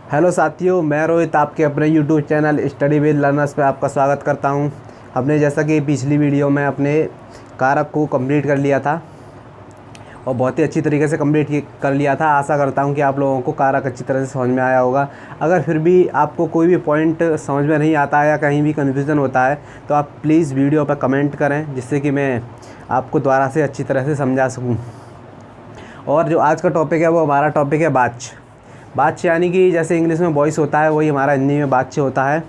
Hello साथियों, मैं रोहित आपके अपने YouTube channel study with learners पे आपका स्वागत करता हूं। हमने जैसा कि पिछली वीडियो में अपने कारक को कंप्लीट कर लिया था और बहुत ही अच्छी तरीके से कंप्लीट कर लिया था। आशा करता हूं कि आप लोगों को कारक अच्छी तरह से समझ में आया होगा। अगर फिर भी आपको कोई भी पॉइंट समझ में नहीं आता है या कहीं भी कन्फ्यूज़न होता है तो आप प्लीज़ वीडियो पर कमेंट करें, जिससे कि मैं आपको दोबारा से अच्छी तरह से समझा सकूँ। और जो आज का टॉपिक है वो हमारा टॉपिक है वाच्य। वाच्य यानी कि जैसे इंग्लिश में वॉइस होता है, वही हमारा हिंदी में वाच्य होता है।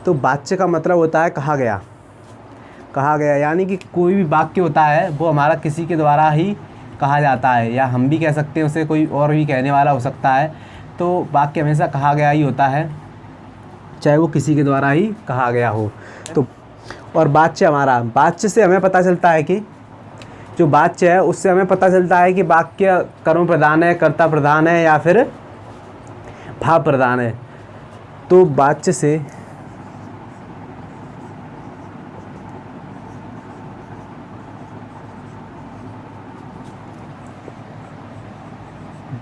तो वाच्य का मतलब होता है कहा गया। कहा गया यानी कि कोई भी वाक्य होता है वो हमारा किसी के द्वारा ही कहा जाता है, या हम भी कह सकते हैं, उसे कोई और भी कहने वाला हो सकता है। तो वाक्य हमेशा कहा गया ही होता है, चाहे वो किसी के द्वारा ही कहा गया हो। तो और वाच्य से हमें पता चलता है कि जो वाच्य है उससे हमें पता चलता है कि वाक्य कर्म प्रधान है, कर्ता प्रधान है या फिर भाव प्रधान है। तो वाच्य से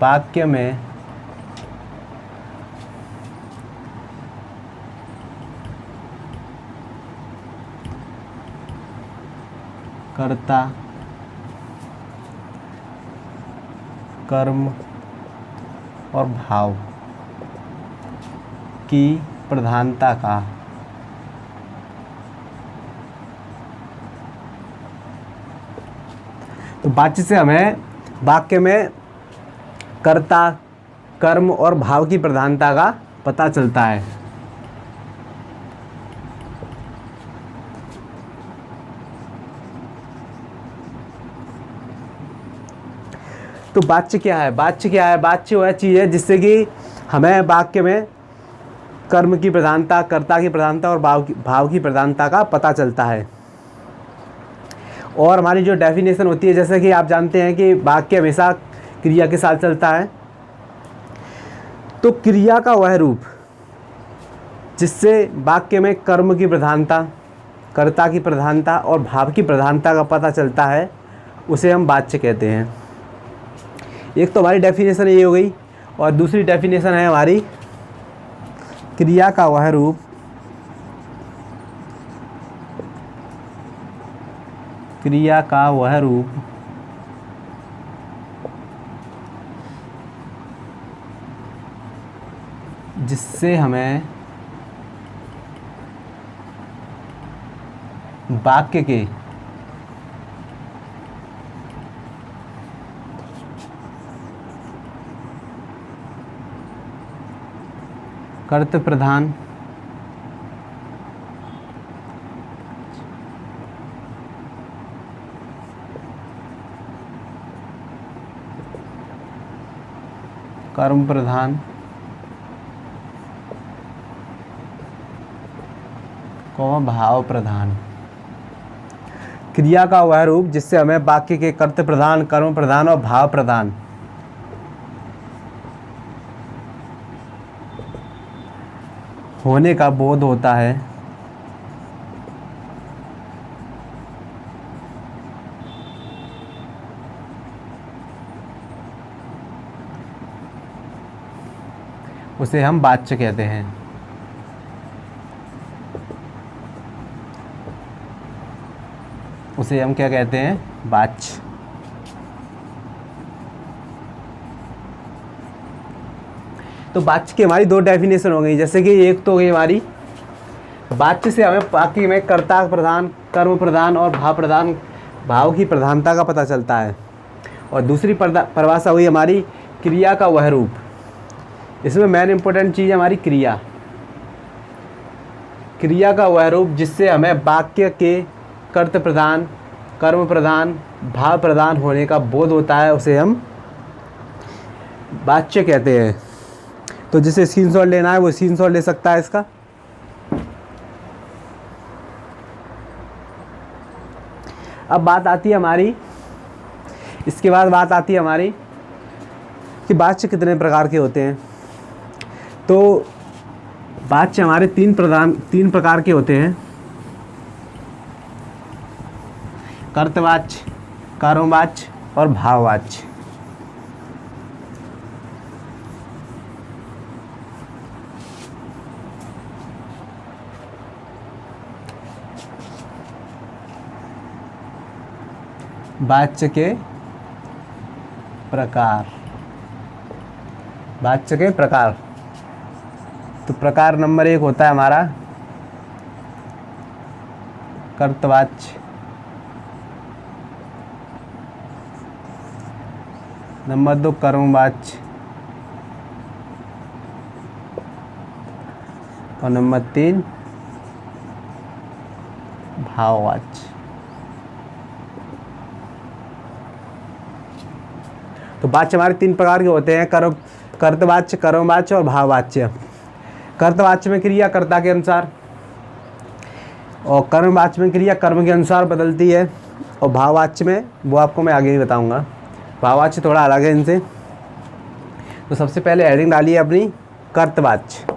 वाक्य में कर्ता, कर्म और भाव की प्रधानता का तो वाच्य से हमें वाक्य में कर्ता, कर्म और भाव की प्रधानता का पता चलता है। तो वाच्य क्या है? वाच्य वह चीज़ है जिससे कि हमें वाक्य में कर्म की प्रधानता, कर्ता की प्रधानता और भाव की प्रधानता का पता चलता है। और हमारी जो डेफिनेशन होती है, जैसे कि आप जानते हैं कि वाक्य हमेशा क्रिया के साथ चलता है। तो क्रिया का वह रूप जिससे वाक्य में कर्म की प्रधानता, कर्ता की प्रधानता और भाव की प्रधानता का पता चलता है, उसे हम वाच्य कहते हैं। एक तो हमारी डेफिनेशन ये हो गई, और दूसरी डेफिनेशन है हमारी क्रिया का वह रूप जिससे हमें वाक्य के कर्तृ प्रधान, कर्म प्रधान भाव प्रधान, क्रिया का वह रूप जिससे हमें वाक्य के कर्तृ प्रधान, कर्म प्रधान और भाव प्रधान होने का बोध होता है, उसे हम वाच्य कहते हैं। उसे हम क्या कहते हैं? वाच्य। तो वाच्य की हमारी दो डेफिनेशन हो गई। जैसे कि एक तो हो गई हमारी वाच्य से हमें वाक्य में कर्ता प्रधान, कर्म प्रधान और भाव की प्रधानता का पता चलता है। और दूसरी परिभाषा हुई हमारी क्रिया का वह रूप। इसमें मेन इंपॉर्टेंट चीज़ है हमारी क्रिया का वह रूप जिससे हमें वाक्य के कर्तृ प्रधान, कर्म प्रधान, भाव प्रधान होने का बोध होता है, उसे हम वाच्य कहते हैं। तो जिसे स्क्रीनशॉट लेना है वो स्क्रीनशॉट ले सकता है इसका। अब बात आती है हमारी, इसके बाद बात आती है हमारी कि वाच्य कितने प्रकार के होते हैं। तो वाच्य हमारे तीन प्रकार के होते हैं। कर्तवाच्य, कर्मवाच्य और भाववाच्य। वाच्य के प्रकार, वाच्य के प्रकार। तो प्रकार नंबर 1 होता है हमारा कर्तवाच्य, नंबर 2 कर्मवाच्य और नंबर 3 भाववाच्य। तो वाच्य हमारे 3 प्रकार के होते हैं, कर्तवाच्य, कर्मवाच्य और भाववाच्य। कर्तवाच्य में क्रिया कर्ता के अनुसार और कर्मवाच्य में क्रिया कर्म के अनुसार बदलती है, और भाववाच्य में वो आपको मैं आगे ही बताऊंगा। भाववाच्य थोड़ा अलग है इनसे। तो सबसे पहले हेडिंग डालिए अपनी कर्तवाच्य।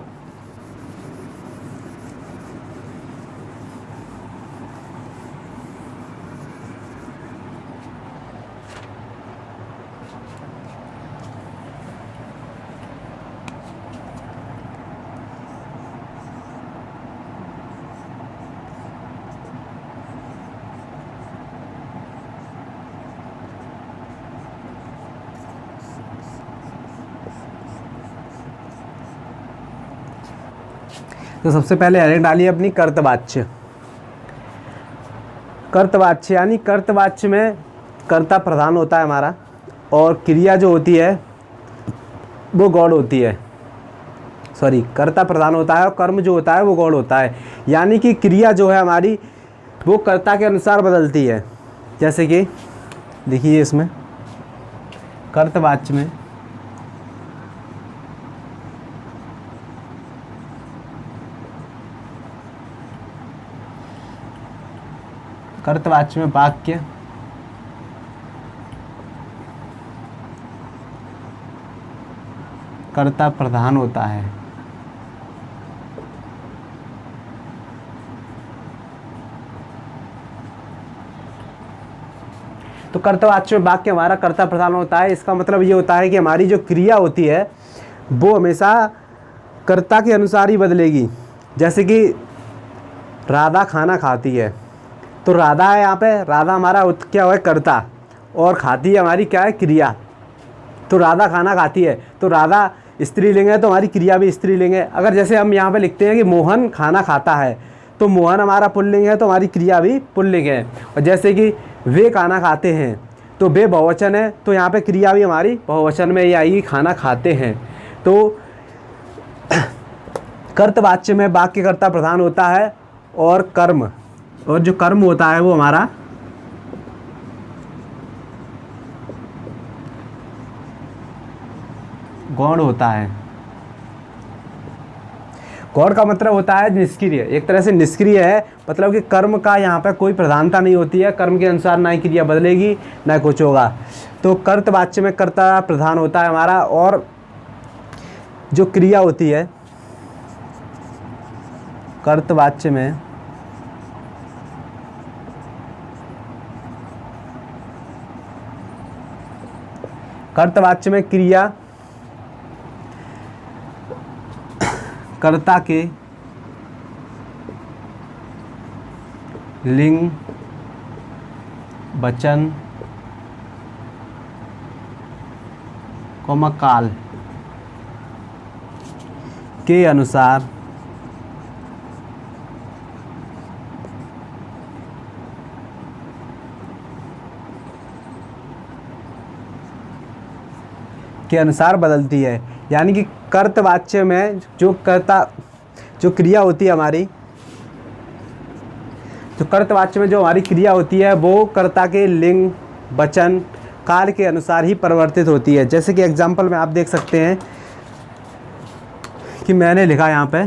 तो सबसे पहले हेडिंग डालिए अपनी कर्तवाच्य। कर्तवाच्य यानी कर्तवाच्य में कर्ता प्रधान होता है हमारा, और क्रिया जो होती है वो गौण होती है। सॉरी, कर्ता प्रधान होता है और कर्म जो होता है वो गौण होता है। यानी कि क्रिया जो है हमारी वो कर्ता के अनुसार बदलती है। जैसे कि देखिए इसमें कर्तवाच्य में वाक्य कर्ता प्रधान होता है। तो कर्तवाच्य में वाक्य हमारा कर्ता प्रधान होता है। इसका मतलब ये होता है कि हमारी जो क्रिया होती है वो हमेशा कर्ता के अनुसार ही बदलेगी। जैसे कि राधा खाना खाती है, तो राधा है यहाँ पे, राधा हमारा क्या है कर्ता, और खाती है हमारी क्या है क्रिया। तो राधा खाना खाती है, तो राधा स्त्रीलिंग है तो हमारी क्रिया भी स्त्रीलिंग है। अगर जैसे हम यहाँ पे लिखते हैं कि मोहन खाना खाता है, तो मोहन हमारा पुल्लिंग है तो हमारी क्रिया भी पुल्लिंग है। और जैसे कि वे खाना खाते हैं, तो वे बहुवचन है तो यहाँ पे क्रिया भी हमारी बहुवचन में ही आएगी, खाना खाते हैं। तो कर्तवाच्य में वाक्य कर्ता प्रधान होता है, और जो कर्म होता है वो हमारा गौण होता है। गौण का मतलब होता है निष्क्रिय, एक तरह से निष्क्रिय है, मतलब कि कर्म का यहाँ पे कोई प्रधानता नहीं होती है, कर्म के अनुसार ना ही क्रिया बदलेगी ना कुछ होगा। तो कर्तवाच्य में कर्ता प्रधान होता है हमारा, और जो क्रिया होती है कर्तवाच्य में क्रिया कर्ता के लिंग, वचन, काल के अनुसार बदलती है। यानी कि कर्तवाच्य में जो क्रिया होती है हमारी, जो कर्तवाच्य में जो हमारी क्रिया होती है वो कर्ता के लिंग, वचन, काल के अनुसार ही परिवर्तित होती है। जैसे कि एग्जाम्पल में आप देख सकते हैं कि मैंने लिखा यहाँ पे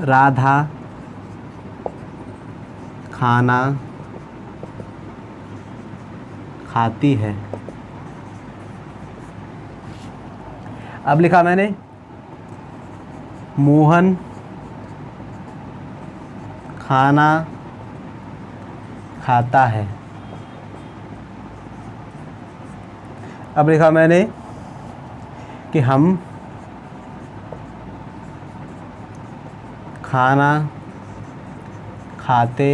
राधा खाना खाती है। अब लिखा मैंने मोहन खाना खाता है। अब लिखा मैंने कि हम खाना खाते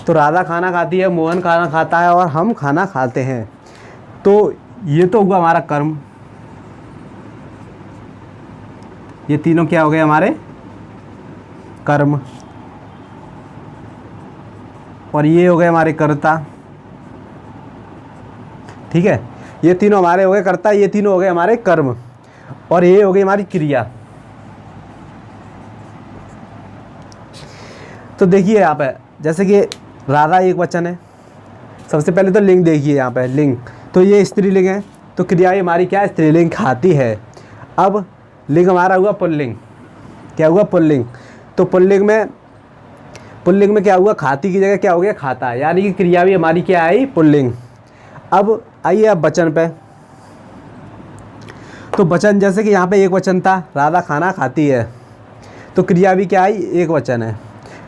तो राधा खाना खाती है, मोहन खाना खाता है और हम खाना खाते हैं। तो ये तो हुआ हमारा कर्म। ये तीनों क्या हो गए हमारे कर्म, और ये हो गए हमारे कर्ता। ठीक है, ये तीनों हमारे हो गए कर्ता, ये तीनों हो गए हमारे कर्म, और ये हो गई हमारी क्रिया। तो देखिए यहाँ पे जैसे कि राधा एक वचन है, सबसे पहले तो लिंग देखिए यहाँ पे लिंग, तो ये स्त्रीलिंग है, तो क्रिया हमारी क्या है स्त्रीलिंग, खाती है। अब लिंग हमारा हुआ पुल्लिंग, क्या हुआ पुल्लिंग, तो पुल्लिंग में क्या हुआ, खाती की जगह क्या हो गया खाता, यानी कि क्रिया भी हमारी क्या आई पुल्लिंग। अब आइए अब वचन पे, तो वचन जैसे कि यहाँ पे एक वचन था, राधा खाना खाती है, तो क्रिया भी क्या आई एक वचन है।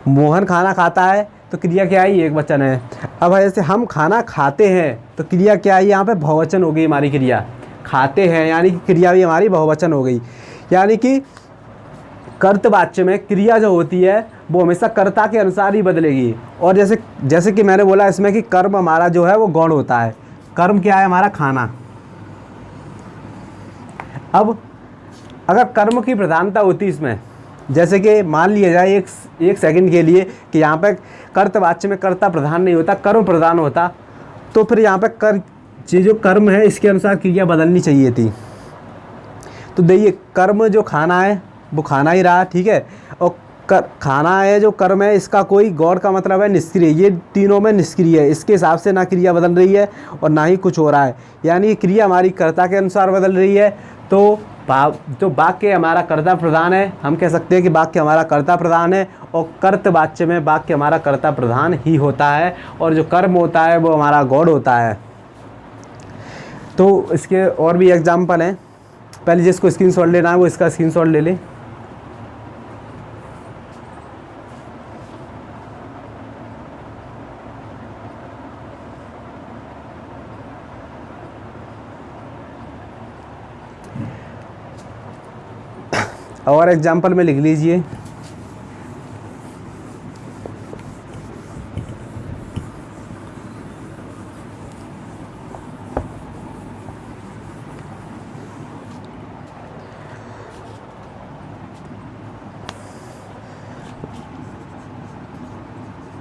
मोहन खाना खाता है, तो क्रिया क्या आई एक वचन है। अब जैसे हम खाना खाते हैं, तो क्रिया क्या आई यहाँ पे बहुवचन हो गई हमारी क्रिया, खाते हैं, यानी कि क्रिया भी हमारी बहुवचन हो गई। यानी कि कर्तवाच्य में क्रिया जो होती है वो हमेशा कर्ता के अनुसार ही बदलेगी। और जैसे कि मैंने बोला इसमें कि कर्म हमारा जो है वो गौण होता है। कर्म क्या है हमारा खाना। अब अगर कर्म की प्रधानता होती इसमें, जैसे कि मान लिया जाए एक सेकंड के लिए कि यहाँ पे कर्तवाच्य में कर्ता प्रधान नहीं होता, कर्म प्रधान होता, तो फिर यहाँ पे जो कर्म है इसके अनुसार क्रिया बदलनी चाहिए थी। तो देखिए कर्म जो खाना है वो खाना ही रहा, ठीक है, और खाना है जो कर्म है इसका कोई गौर का मतलब है निष्क्रिय, ये तीनों में निष्क्रिय है, इसके हिसाब से ना क्रिया बदल रही है और ना ही कुछ हो रहा है, यानी क्रिया हमारी कर्ता के अनुसार बदल रही है। तो वाक्य हमारा कर्ता प्रधान है, हम कह सकते हैं कि वाक्य हमारा कर्ता प्रधान है, और कर्तवाच्य में वाक्य हमारा कर्ता प्रधान ही होता है, और जो कर्म होता है वो हमारा गौड़ होता है। तो इसके और भी एग्जाम्पल हैं, पहले जिसको स्क्रीनशॉट लेना है वो इसका स्क्रीनशॉट ले ले। और एग्जाम्पल में लिख लीजिए,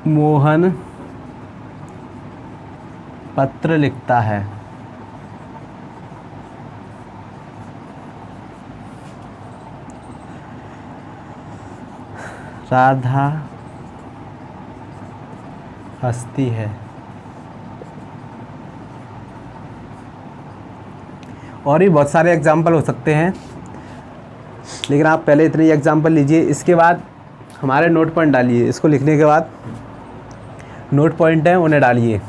मोहन पत्र लिखता है, राधा हंसती है। और भी बहुत सारे एग्जाम्पल हो सकते हैं, लेकिन आप पहले इतने एग्जाम्पल लीजिए। इसके बाद हमारे नोट पॉइंट डालिए, इसको लिखने के बाद नोट पॉइंट हैं उन्हें डालिए।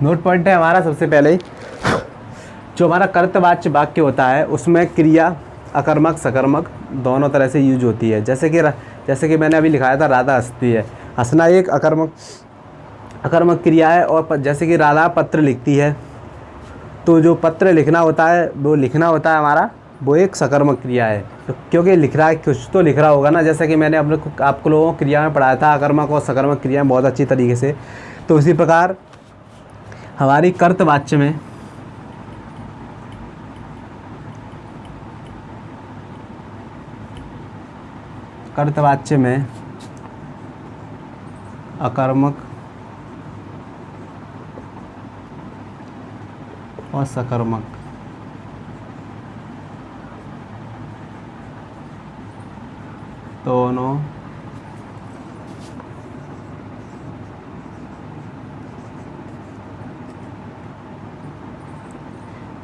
नोट पॉइंट है हमारा सबसे पहले जो हमारा कर्तवाच्य वाक्य होता है उसमें क्रिया अकर्मक सकर्मक दोनों तरह से यूज होती है। जैसे कि मैंने अभी लिखाया था राधा हंसती है, हंसना एक अकर्मक क्रिया है। और जैसे कि राधा पत्र लिखती है, तो जो पत्र लिखना होता है वो लिखना होता है हमारा, वो एक सकर्मक क्रिया है, तो क्योंकि लिख रहा है कुछ तो लिख रहा होगा ना। जैसे कि मैंने आपको लोगों को क्रिया में पढ़ाया था अकर्मक और सकर्मक क्रिया बहुत अच्छी तरीके से। तो इसी प्रकार हमारी कर्तवाच्य में अकर्मक और सकर्मक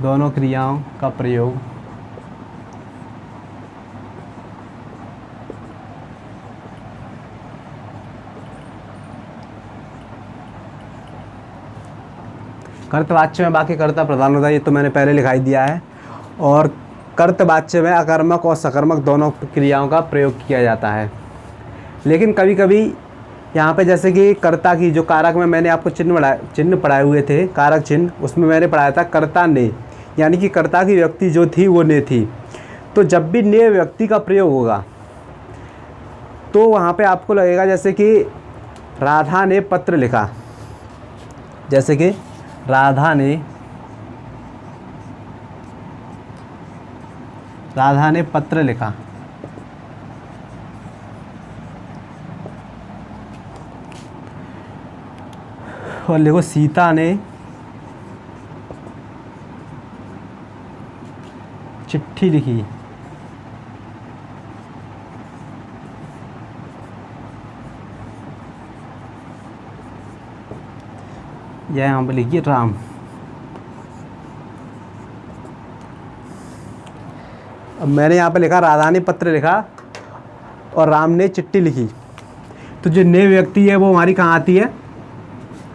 दोनों क्रियाओं का प्रयोग कर्तवाच्य में बाकी कर्ता प्रधान होता है, ये तो मैंने पहले लिखाई दिया है। और कर्तवाच्य में अकर्मक और सकर्मक दोनों क्रियाओं का प्रयोग किया जाता है। लेकिन कभी कभी यहाँ पे जैसे कि कर्ता की जो कारक में मैंने आपको चिन्ह पढ़ाए हुए थे, कारक चिन्ह, उसमें मैंने पढ़ाया था कर्ता ने, यानी कि कर्ता की व्यक्ति जो थी वो ने थी। तो जब भी ने व्यक्ति का प्रयोग होगा तो वहाँ पे आपको लगेगा जैसे कि राधा ने पत्र लिखा, जैसे कि राधा ने पत्र लिखा, और लिखो सीता ने चिट्ठी लिखी। यह यहाँ पर लिखिए राम। अब मैंने यहाँ पे लिखा राधा ने पत्र लिखा और राम ने चिट्ठी लिखी। तो जो ने व्यक्ति है वो हमारी कहाँ आती है?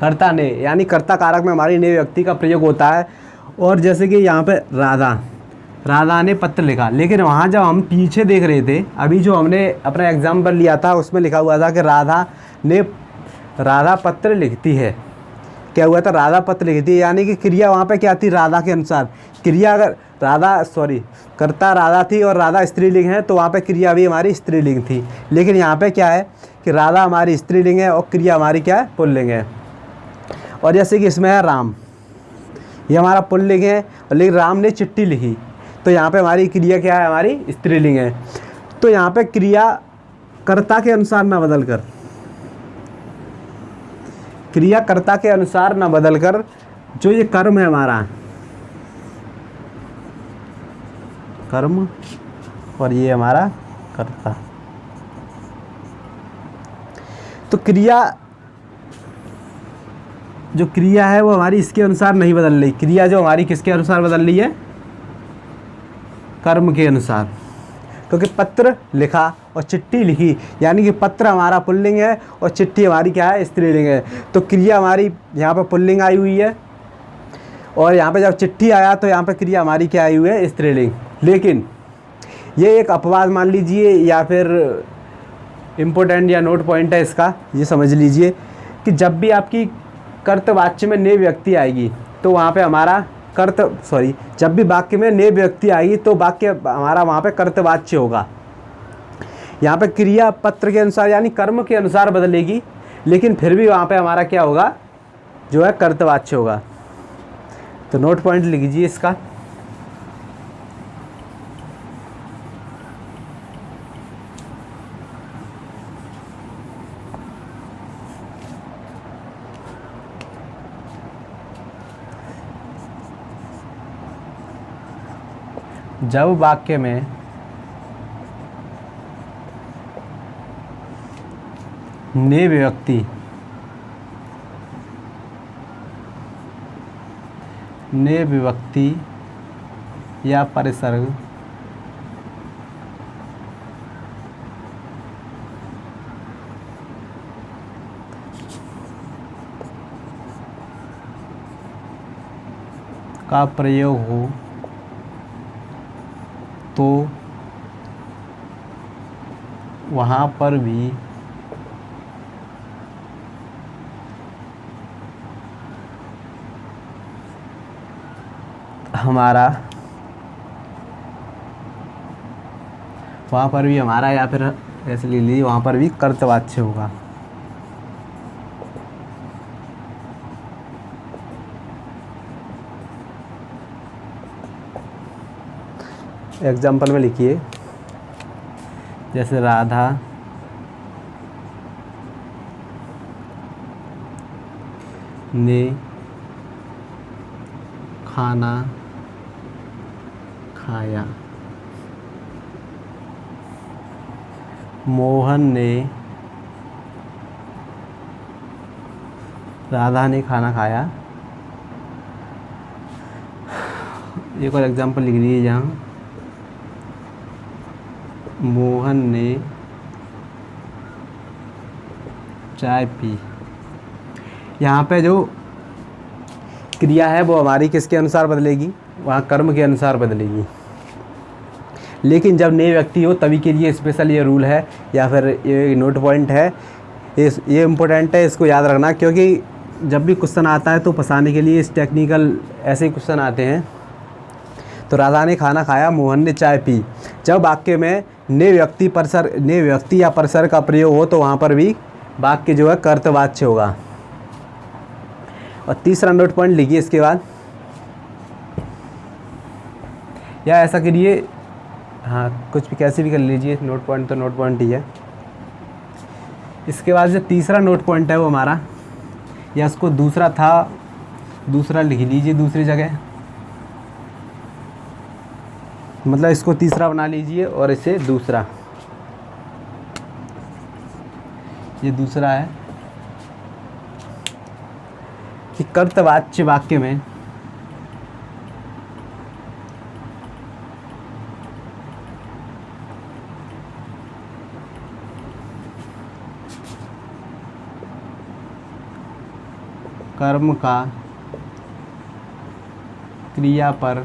कर्ता ने, यानी कर्ता कारक में हमारी ने व्यक्ति का प्रयोग होता है। और जैसे कि यहाँ पे राधा ने पत्र लिखा, लेकिन वहाँ जब हम पीछे देख रहे थे, अभी जो हमने अपना एग्जाम्पल लिया था उसमें लिखा हुआ था कि राधा पत्र लिखती है। क्या हुआ था? राधा पत्र लिखती है, यानी कि क्रिया वहाँ पे क्या थी? राधा के अनुसार। क्रिया अगर कर्ता राधा थी और राधा स्त्रीलिंग है तो वहाँ पे क्रिया भी हमारी स्त्रीलिंग थी। लेकिन यहाँ पे क्या है कि राधा हमारी स्त्रीलिंग है और क्रिया हमारी क्या है? पुल्लिंग है। और जैसे कि इसमें है राम, ये हमारा पुल्लिंग है, और लेकिन राम ने चिट्ठी लिखी, तो यहाँ पे हमारी क्रिया क्या है? हमारी स्त्रीलिंग है। तो यहाँ पे क्रिया कर्ता के अनुसार ना बदलकर, क्रिया कर्ता के अनुसार ना बदलकर जो ये कर्म है हमारा, कर्म, और ये हमारा कर्ता, तो जो क्रिया है वो हमारी इसके अनुसार नहीं बदल रही। क्रिया जो हमारी किसके अनुसार बदल रही है? कर्म के अनुसार। क्योंकि पत्र लिखा और चिट्ठी लिखी, यानी कि पत्र हमारा पुल्लिंग है और चिट्ठी हमारी क्या है? स्त्रीलिंग है। तो क्रिया हमारी यहाँ पर पुल्लिंग आई हुई है, और यहाँ पे जब चिट्ठी आया तो यहाँ पे क्रिया हमारी क्या आई हुई है? स्त्रीलिंग। लेकिन ये एक अपवाद मान लीजिए, या फिर इम्पोर्टेंट या नोट पॉइंट है इसका, ये समझ लीजिए कि जब भी आपकी कर्तवाच्य में ने व्यक्ति आएगी तो वहाँ पे हमारा जब भी वाक्य में ने व्यक्ति आएगी तो वाक्य हमारा वहाँ पे कर्तवाच्य होगा। यहाँ पे क्रिया पत्र के अनुसार यानी कर्म के अनुसार बदलेगी, लेकिन फिर भी वहाँ पे हमारा क्या होगा? जो है कर्तवाच्य होगा। तो नोट पॉइंट लिख लीजिए इसका। जब वाक्य में ने विभक्ति या परिसर्ग का प्रयोग हो तो वहाँ पर भी हमारा या फिर ऐसे ले लीजिए, वहाँ पर भी कर्तवाच्य होगा। एग्जाम्पल में लिखिए, जैसे राधा ने खाना खाया, राधा ने खाना खाया। एक और एग्जाम्पल लिख लीजिए, जहाँ मोहन ने चाय पी। यहाँ पे जो क्रिया है वो हमारी किसके अनुसार बदलेगी? वहाँ कर्म के अनुसार बदलेगी। लेकिन जब नए व्यक्ति हो तभी के लिए स्पेशल ये रूल है या फिर ये नोट पॉइंट है, ये इम्पोर्टेंट है, इसको याद रखना। क्योंकि जब भी क्वेश्चन आता है तो फंसाने के लिए इस टेक्निकल ऐसे ही क्वेश्चन आते हैं। तो राजा ने खाना खाया, मोहन ने चाय पी। जब वाक्य में नए व्यक्ति या परसर का प्रयोग हो तो वहाँ पर भी वाक्य जो है कर्तवाच्य होगा। और तीसरा नोट पॉइंट लिखिए इसके बाद, या ऐसा करिए, हाँ कुछ भी कैसे भी कर लीजिए, नोट पॉइंट तो नोट पॉइंट ही है। इसके बाद जो तीसरा नोट पॉइंट है वो हमारा, या उसको दूसरा लिख लीजिए दूसरी जगह, मतलब इसको तीसरा बना लीजिए और इसे दूसरा, ये दूसरा है कि कर्तवाच्य वाक्य में कर्म का क्रिया पर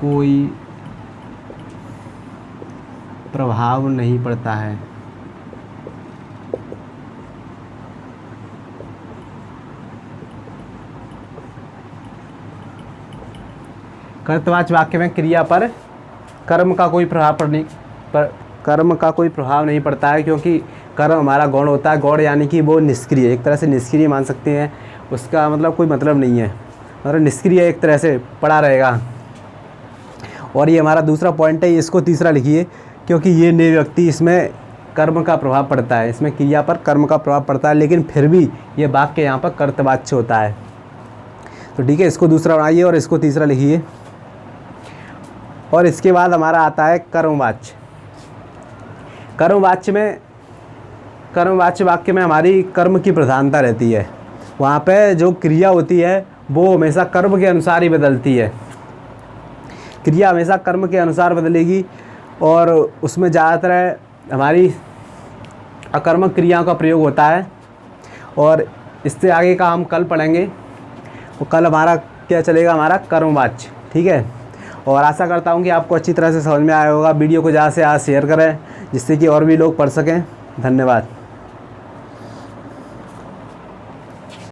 कोई प्रभाव नहीं पड़ता है। कर्तवाच्य वाक्य में क्रिया पर कर्म का कोई प्रभाव नहीं पड़ता है, क्योंकि कर्म हमारा गौण होता है। गौण यानी कि वो निष्क्रिय, एक तरह से निष्क्रिय मान सकते हैं, उसका मतलब कोई मतलब नहीं है, मतलब निष्क्रिय एक तरह से पड़ा रहेगा। और ये हमारा दूसरा पॉइंट है, इसको तीसरा लिखिए, क्योंकि ये नए व्यक्ति, इसमें कर्म का प्रभाव पड़ता है, इसमें क्रिया पर कर्म का प्रभाव पड़ता है, लेकिन फिर भी ये वाक्य यहाँ पर कर्तवाच्य होता है। तो ठीक है, इसको दूसरा बनाइए और इसको तीसरा लिखिए। और इसके बाद हमारा आता है कर्मवाच्य। कर्मवाच्य वाक्य में हमारी कर्म की प्रधानता रहती है। वहाँ पे जो क्रिया होती है वो हमेशा कर्म के अनुसार ही बदलती है। क्रिया हमेशा कर्म के अनुसार बदलेगी और उसमें ज़्यादातर हमारी अकर्मक क्रियाओं का प्रयोग होता है। और इससे आगे का हम कल पढ़ेंगे। वो कल हमारा क्या चलेगा, हमारा कर्मवाच्य। ठीक है, और आशा करता हूँ कि आपको अच्छी तरह से समझ में आया होगा। वीडियो को ज़्यादा से ज़्यादा शेयर करें जिससे कि और भी लोग पढ़ सकें। धन्यवाद।